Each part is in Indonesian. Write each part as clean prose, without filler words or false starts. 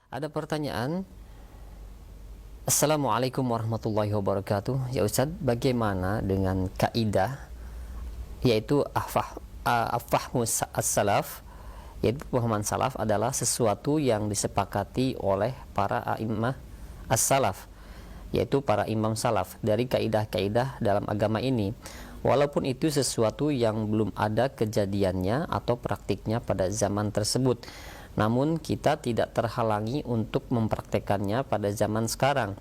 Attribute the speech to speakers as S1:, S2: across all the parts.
S1: Ada pertanyaan. Assalamualaikum warahmatullahi wabarakatuh. Ya Ustadz, bagaimana dengan kaidah yaitu afahmu as-salaf, yaitu pemahaman salaf adalah sesuatu yang disepakati oleh para a'immah as-salaf, yaitu para imam salaf dari kaidah-kaidah dalam agama ini, walaupun itu sesuatu yang belum ada kejadiannya atau praktiknya pada zaman tersebut, namun kita tidak terhalangi untuk mempraktekannya pada zaman sekarang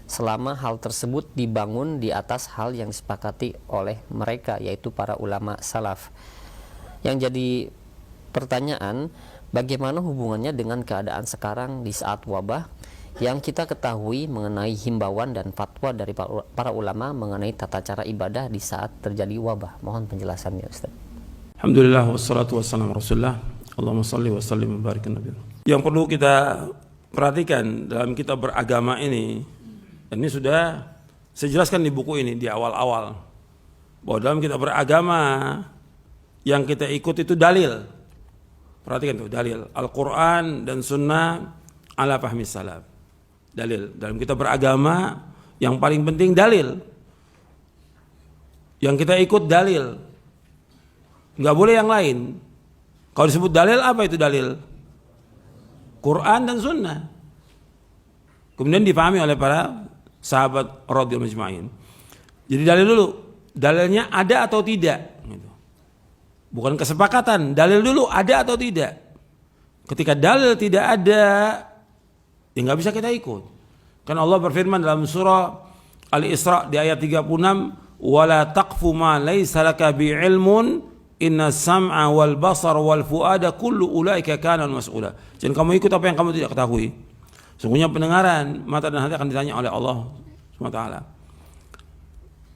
S1: selama hal tersebut dibangun di atas hal yang disepakati oleh mereka, yaitu para ulama salaf. Yang jadi pertanyaan, bagaimana hubungannya dengan keadaan sekarang di saat wabah yang kita ketahui mengenai himbauan dan fatwa dari para ulama mengenai tata cara ibadah di saat terjadi wabah? Mohon penjelasannya, Ustaz.
S2: Alhamdulillah, wassalatu wassalamu rasulullah. Allahumma salli wa sallim wa barik nabi. Yang perlu kita perhatikan dalam kita beragama ini, dan ini sudah saya jelaskan di buku ini di awal-awal, bahwa dalam kita beragama yang kita ikut itu dalil. Perhatikan tuh, dalil Al-Quran dan Sunnah ala fahmi salaf. Dalil dalam kita beragama yang paling penting dalil. Yang kita ikut dalil, nggak boleh yang lain. Kalau disebut dalil, apa itu dalil? Quran dan Sunnah. Kemudian dipahami oleh para sahabat radhiyallahu majma'in. Jadi dalil dulu, dalilnya ada atau tidak. Bukan kesepakatan, dalil dulu ada atau tidak. Ketika dalil tidak ada, ya nggak bisa kita ikut. Kan Allah berfirman dalam surah Al-Isra di ayat 36, "Wala taqfu ma laysa laka bi'ilmun inna sam'a wal basar wal fuada kullu ulaika kana mas'ula." Jangan kamu ikut apa yang kamu tidak ketahui. Sungguhnya pendengaran, mata dan hati akan ditanya oleh Allah SWT.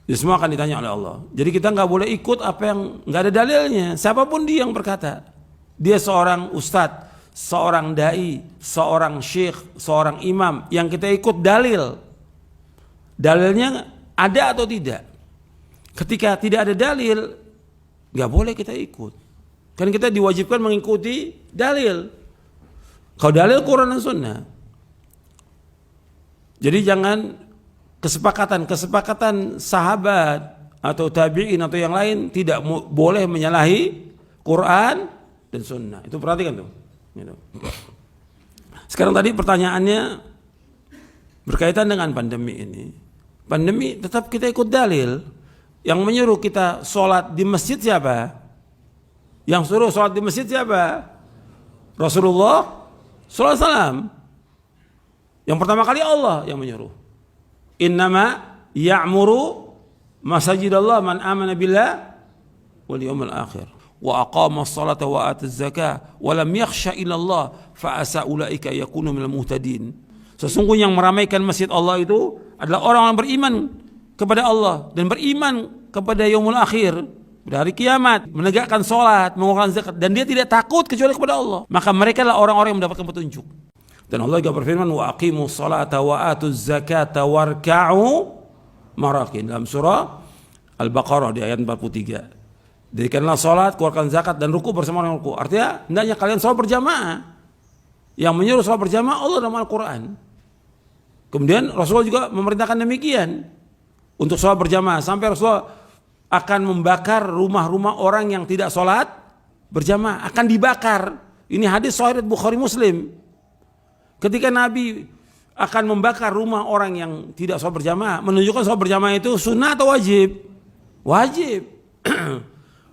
S2: Jadi semua akan ditanya oleh Allah. Jadi kita nggak boleh ikut apa yang nggak ada dalilnya. Siapapun dia yang berkata, dia seorang ustadz, seorang dai, seorang syekh, seorang imam, yang kita ikut dalil. Dalilnya ada atau tidak? Ketika tidak ada dalil, nggak boleh kita ikut. Kan kita diwajibkan mengikuti dalil. Kalau dalil Quran dan Sunnah. Jadi jangan kesepakatan sahabat atau tabi'in atau yang lain tidak boleh menyalahi Quran dan Sunnah. Itu perhatikan tuh. Sekarang tadi pertanyaannya berkaitan dengan pandemi ini. Pandemi tetap kita ikut dalil. Yang menyuruh kita sholat di masjid siapa? Yang suruh sholat di masjid siapa? Rasulullah SAW. Yang pertama kali Allah yang menyuruh. Innama ya'muru masajidallah man amana billah wal yawmil akhir wa aqama as-salata wa ata az-zakah wa lam yakhsha illa Allah fa asa ulaika yakunu minal muhtadin. Sesungguhnya yang meramaikan masjid Allah itu adalah orang yang beriman kepada Allah dan beriman kepada yaumul akhir, pada hari kiamat, menegakkan salat, mengeluarkan zakat, dan dia tidak takut kecuali kepada Allah. Maka mereka adalah orang-orang yang mendapatkan petunjuk. Dan Allah juga berfirman, wa aqimus salata wa atuz zakata warka'u marakin, dalam surah Al-Baqarah di ayat 43. Dirikanlah salat, keluarkan zakat, dan ruku bersama orang ruku. Artinya hendaknya kalian salat berjamaah. Yang menyuruh salat berjamaah Allah dalam Al-Quran. Kemudian Rasulullah juga memerintahkan demikian untuk salat berjamaah, sampai Rasulullah akan membakar rumah-rumah orang yang tidak salat berjamaah, akan dibakar. Ini hadis sahih Bukhari Muslim. Ketika Nabi akan membakar rumah orang yang tidak sholat berjamaah, menunjukkan sholat berjamaah itu sunnah atau wajib? Wajib.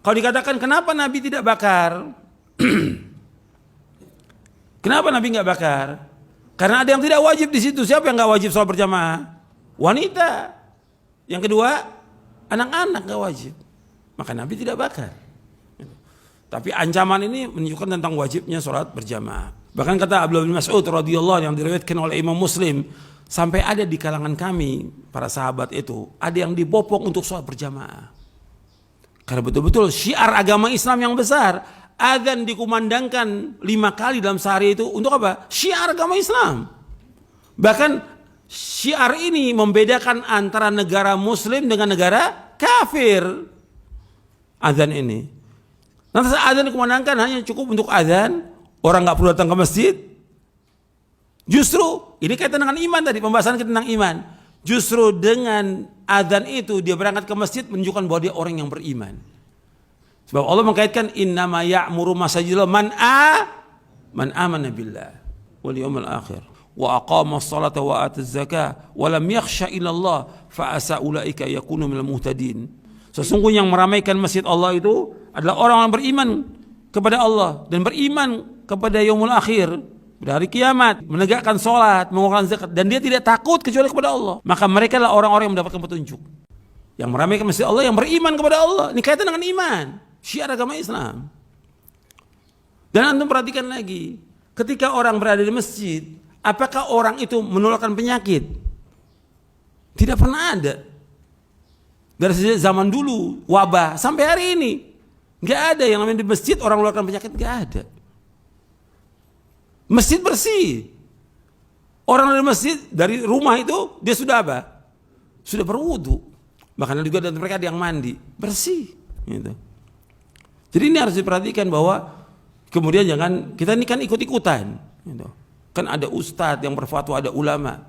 S2: Kalau dikatakan kenapa Nabi tidak bakar? Kenapa Nabi nggak bakar? Karena ada yang tidak wajib di situ. Siapa yang nggak wajib sholat berjamaah? Wanita. Yang kedua, anak-anak nggak wajib. Maka Nabi tidak bakar. Tapi ancaman ini menunjukkan tentang wajibnya sholat berjamaah. Bahkan kata Abdullah bin Mas'ud radhiyallahu yang diriwayatkan oleh Imam Muslim, sampai ada di kalangan kami para sahabat itu ada yang dibopong untuk sholat berjamaah. Karena betul-betul syiar agama Islam yang besar, adzan dikumandangkan 5 kali dalam sehari itu untuk apa? Syiar agama Islam. Bahkan syiar ini membedakan antara negara Muslim dengan negara kafir. Adzan ini. Nanti saat adzan dikumandangkan hanya cukup untuk adzan. Orang nggak perlu datang ke masjid, Justru ini kaitan dengan iman tadi, pembahasan kita tentang iman. Justru dengan adzan itu dia berangkat ke masjid menunjukkan bahwa dia orang yang beriman. Sebab Allah mengkaitkan innama ya'muru masajidallah man amana billah wal yawmil akhir wa aqama as-salata wa ata az-zakah wa lam yakhsha illa Allah fa asa ulaika yakunu minal muhtadin. Sesungguhnya yang meramaikan masjid Allah itu adalah orang-orang beriman kepada Allah dan beriman kepada yaumul akhir, dari kiamat, menegakkan sholat, mengeluarkan zakat, dan dia tidak takut kecuali kepada Allah. Maka mereka adalah orang-orang yang mendapatkan petunjuk. Yang meramaikan masjid Allah, yang beriman kepada Allah. Ini kaitan dengan iman, syiar agama Islam. Dan antum perhatikan lagi, ketika orang berada di masjid, apakah orang itu menularkan penyakit? Tidak pernah ada. Dari sejak zaman dulu, wabah, sampai hari ini, nggak ada yang namanya di masjid orang menularkan penyakit, nggak ada. Masjid bersih. Orang dari masjid, dari rumah itu dia sudah apa? Sudah berwudu. Bahkan juga dari mereka ada yang mandi, bersih. Gitu. Jadi ini harus diperhatikan bahwa kemudian jangan kita ini kan ikut-ikutan. Gitu. Kan ada ustadz yang berfatwa, ada ulama.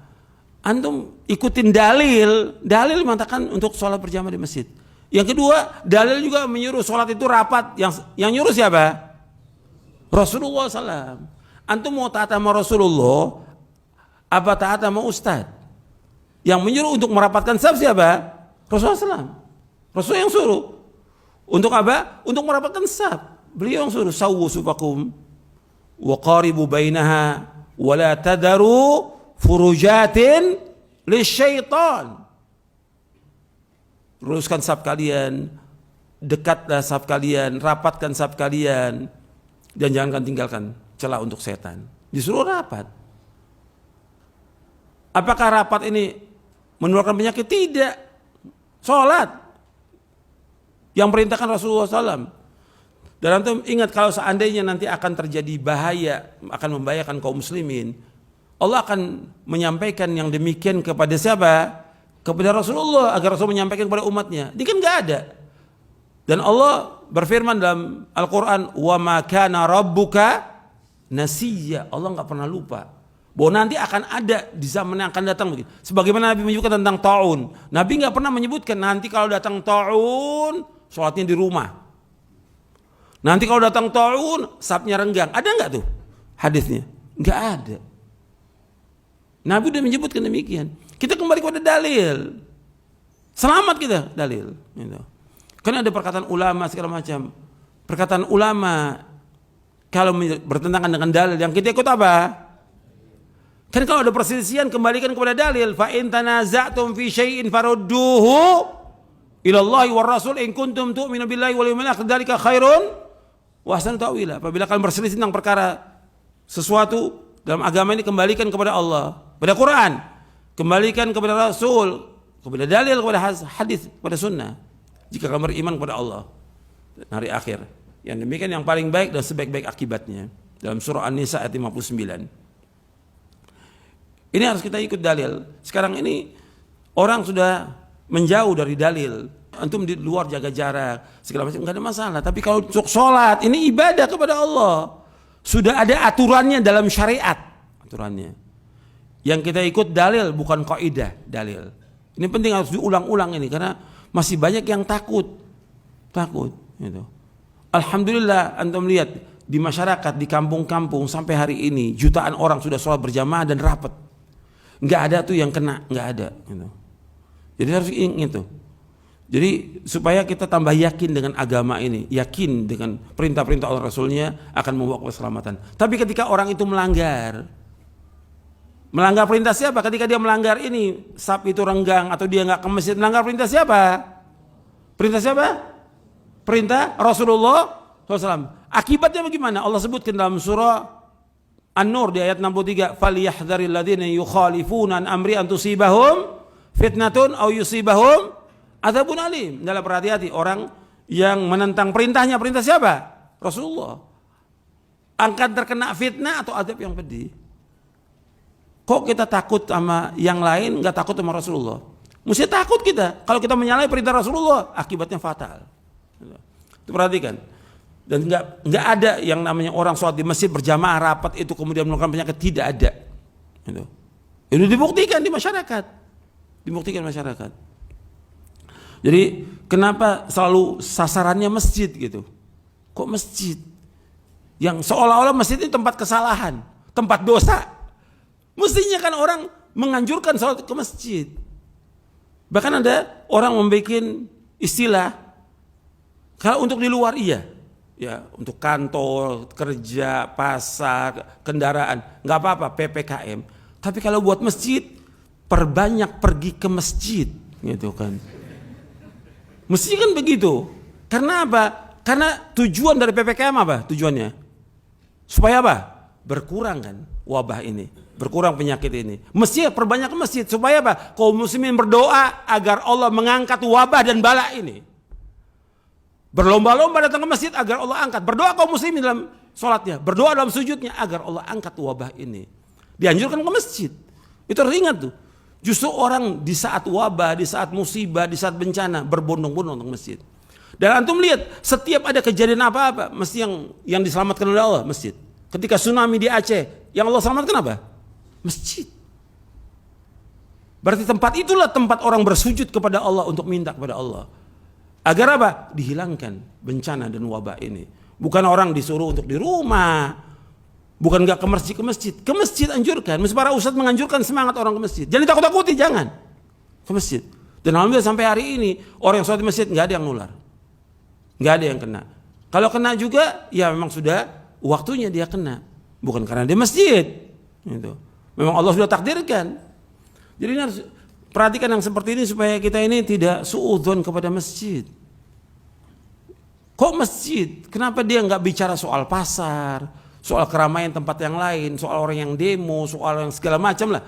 S2: Antum ikutin dalil mengatakan untuk sholat berjamaah di masjid. Yang kedua, dalil juga menyuruh sholat itu rapat. Yang nyuruh siapa? Rasulullah SAW. Antum mau taat sama Rasulullah apa taat sama ustaz? Yang menyuruh untuk merapatkan saf siapa? Rasulullah SAW. Rasul yang suruh. Untuk apa? Untuk merapatkan saf. Beliau yang suruh sawwu sufakum wa qaribu bainaha wa la tadaru furujatin lisyaitan. Luruskan saf kalian, dekatlah saf kalian, rapatkan saf kalian, dan jangan tinggalkan celah untuk setan. Disuruh rapat. Apakah rapat ini menularkan penyakit? Tidak. Sholat yang perintahkan Rasulullah SAW. Dan antum ingat kalau seandainya nanti akan terjadi bahaya, akan membahayakan kaum muslimin, Allah akan menyampaikan yang demikian kepada siapa? Kepada Rasulullah, agar Rasul menyampaikan kepada umatnya. Ini kan gak ada. Dan Allah berfirman dalam Al-Quran, wa ma kana rabbuka nasiya. Allah nggak pernah lupa bahwa nanti akan ada di zaman yang akan datang begitu. Sebagaimana Nabi menyebutkan tentang taun, Nabi nggak pernah menyebutkan nanti kalau datang taun sholatnya di rumah. Nanti kalau datang taun safnya renggang. Ada nggak tuh hadisnya? Nggak ada. Nabi udah menyebutkan demikian. Kita kembali kepada dalil. Selamat kita dalil. Gitu. Karena ada perkataan ulama segala macam. Perkataan ulama kalau bertentangan dengan dalil yang kita ikut apa? Kan kalau ada perselisihan kembalikan kepada dalil. Fa in tanaza'tum fi syai'in farudduhu ila Allah war Rasul in kuntum tu'minu billahi wal yawmil akhir dzalika khairun wa ahsanu ta'wila. Apabila kalian berselisih tentang perkara sesuatu dalam agama ini, kembalikan kepada Allah, pada Quran, kembalikan kepada Rasul, kepada dalil, kepada hadis, kepada sunnah. Jika kamu beriman kepada Allah dan hari akhir, yang demikian yang paling baik dan sebaik-baik akibatnya. Dalam surah An-Nisa ayat 59. Ini harus kita ikut dalil. Sekarang ini orang sudah menjauh dari dalil. Antum di luar jaga jarak segala macam, nggak ada masalah. Tapi kalau untuk sholat ini ibadah kepada Allah, sudah ada aturannya dalam syariat. Aturannya. Yang kita ikut dalil bukan kaidah, dalil. Ini penting harus diulang-ulang ini karena masih banyak yang takut. Gitu. Alhamdulillah antum lihat di masyarakat, di kampung-kampung sampai hari ini jutaan orang sudah sholat berjamaah dan rapat. Nggak ada tuh yang kena, nggak ada. Gitu. Jadi harus ingat itu. Jadi supaya kita tambah yakin dengan agama ini, yakin dengan perintah-perintah Allah Rasulnya akan membawa keselamatan. Tapi ketika orang itu melanggar perintah siapa? Ketika dia melanggar ini, saf itu renggang atau dia nggak ke masjid, melanggar perintah siapa? Perintah siapa? Perintah Rasulullah SAW. Akibatnya bagaimana? Allah sebutkan dalam surah An-Nur di ayat 63, "Falyahdharil ladzina yukhalifuna an amri an tusibahum fitnatun aw yusibahum adzabun alim." Dalam berhati-hati orang yang menentang perintahnya. Perintah siapa? Rasulullah. Akan terkena fitnah atau azab yang pedih. Kok kita takut sama yang lain, nggak takut sama Rasulullah? Mesti takut kita. Kalau kita menyalahi perintah Rasulullah, akibatnya fatal. Itu perhatikan. Dan nggak ada yang namanya orang sholat di masjid berjamaah rapat itu kemudian melakukan penyakit, tidak ada. Gitu. Itu dibuktikan di masyarakat. Jadi kenapa selalu sasarannya masjid gitu? Kok masjid? Yang seolah-olah masjid ini tempat kesalahan, tempat dosa. Mestinya kan orang menganjurkan salat ke masjid. Bahkan ada orang membuat istilah, kalau untuk di luar iya, ya untuk kantor, kerja, pasar, kendaraan, nggak apa-apa PPKM. Tapi kalau buat masjid, perbanyak pergi ke masjid, gitu kan? Mesti kan begitu. Karena apa? Karena tujuan dari PPKM apa? Tujuannya supaya apa? Berkurang kan wabah ini, berkurang penyakit ini. Mesti perbanyak ke masjid supaya apa? Kaum muslimin berdoa agar Allah mengangkat wabah dan bala ini. Berlomba-lomba datang ke masjid agar Allah angkat. Berdoa kaum muslimin dalam sholatnya, berdoa dalam sujudnya agar Allah angkat wabah ini. Dianjurkan ke masjid. Itu harus ingat tuh. Justru orang di saat wabah, di saat musibah, di saat bencana berbondong-bondong ke masjid. Dan antum lihat setiap ada kejadian apa-apa, mesti yang diselamatkan oleh Allah masjid. Ketika tsunami di Aceh, yang Allah selamatkan apa? Masjid. Berarti tempat itulah tempat orang bersujud kepada Allah untuk minta kepada Allah. Agar apa? Dihilangkan bencana dan wabah ini. Bukan orang disuruh untuk di rumah. Bukan nggak ke masjid. Ke masjid anjurkan. Mesti para ustadz menganjurkan semangat orang ke masjid. Jangan ditakut-takuti, jangan. Ke masjid. Dan alhamdulillah sampai hari ini orang yang sholat di masjid nggak ada yang nular. Nggak ada yang kena. Kalau kena juga, ya memang sudah waktunya dia kena. Bukan karena dia masjid. Gitu. Memang Allah sudah takdirkan. Jadi ini harus perhatikan yang seperti ini supaya kita ini tidak suudzon kepada masjid. Kok masjid? Kenapa dia nggak bicara soal pasar? Soal keramaian tempat yang lain, soal orang yang demo, soal yang segala macam lah.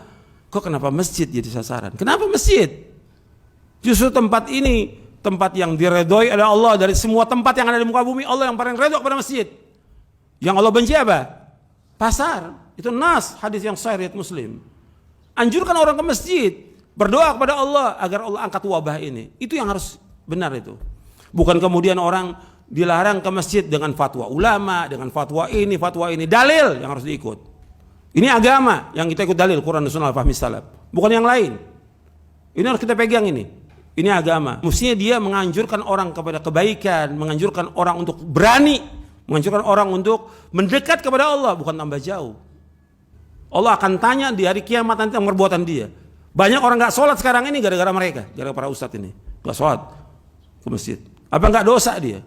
S2: Kok kenapa masjid jadi sasaran? Kenapa masjid? Justru tempat ini, tempat yang diredoi oleh Allah dari semua tempat yang ada di muka bumi, Allah yang paling redho kepada masjid. Yang Allah benci apa? Pasar. Itu nas, hadis yang sahih riwayat Muslim. Anjurkan orang ke masjid, berdoa kepada Allah agar Allah angkat wabah ini. Itu yang harus benar itu. Bukan kemudian orang dilarang ke masjid dengan fatwa ulama, dengan fatwa ini, dalil yang harus diikut. Ini agama yang kita ikut dalil Quran dan Sunnah al-Fahmi salaf, bukan yang lain. Ini harus kita pegang ini. Ini agama. Mestinya dia menganjurkan orang kepada kebaikan, menganjurkan orang untuk berani, menganjurkan orang untuk mendekat kepada Allah, bukan tambah jauh. Allah akan tanya di hari kiamat nanti tentang perbuatan dia. Banyak orang nggak sholat sekarang ini gara-gara mereka, gara-gara para ustadz ini nggak sholat ke masjid. Apa nggak dosa dia?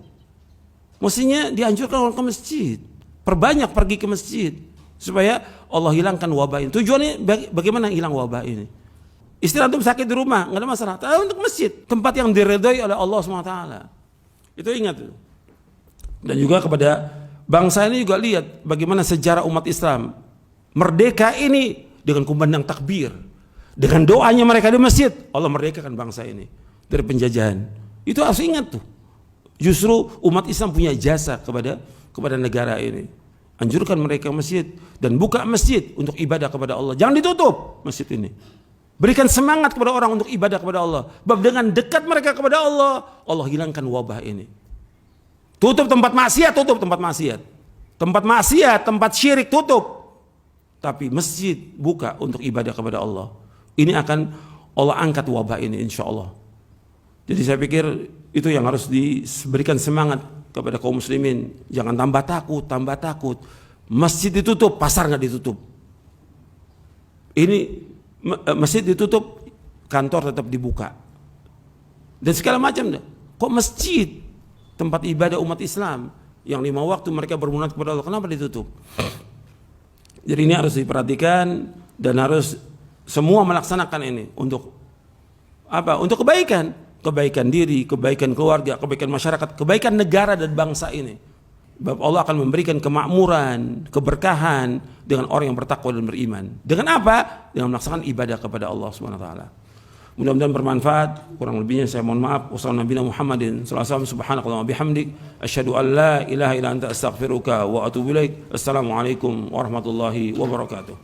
S2: Mestinya dianjurkan orang ke masjid, perbanyak pergi ke masjid supaya Allah hilangkan wabah ini. Tujuannya bagaimana hilang wabah ini? Istri antum sakit di rumah nggak ada masalah, tapi untuk masjid, tempat yang diredhoi oleh Allah SWT. Itu ingat. Dan juga kepada bangsa ini juga lihat bagaimana sejarah umat Islam merdeka ini dengan kumandang takbir, dengan doanya mereka di masjid, Allah merdekakan bangsa ini dari penjajahan. Itu harus ingat tuh. Justru umat Islam punya jasa kepada negara ini. Anjurkan mereka masjid dan buka masjid untuk ibadah kepada Allah. Jangan ditutup masjid ini. Berikan semangat kepada orang untuk ibadah kepada Allah. Sebab dengan dekat mereka kepada Allah, Allah hilangkan wabah ini. Tutup tempat maksiat, tutup tempat maksiat. Tempat maksiat, tempat syirik tutup. Tapi masjid buka untuk ibadah kepada Allah. Ini akan Allah angkat wabah ini insya Allah. Jadi saya pikir itu yang harus diberikan semangat kepada kaum muslimin. Jangan tambah takut. Masjid ditutup, pasar nggak ditutup. Ini masjid ditutup, kantor tetap dibuka. Dan segala macam. Kok masjid, tempat ibadah umat Islam yang 5 waktu mereka bermunajat kepada Allah, kenapa ditutup? Jadi ini harus diperhatikan dan harus semua melaksanakan ini untuk apa? Untuk kebaikan diri, kebaikan keluarga, kebaikan masyarakat, kebaikan negara dan bangsa ini. Sebab Allah akan memberikan kemakmuran, keberkahan dengan orang yang bertakwa dan beriman. Dengan apa? Dengan melaksanakan ibadah kepada Allah Subhanahu wa taala. Mudah-mudahan bermanfaat. Kurang lebihnya saya mohon maaf. Wassalamualaikum Muhammadin sallallahu alaihi wasallam, subhanakallahumma bihamdik asyhadu an la ilaha illa anta astaghfiruka wa atubu ilaik. Assalamualaikum warahmatullahi wabarakatuh.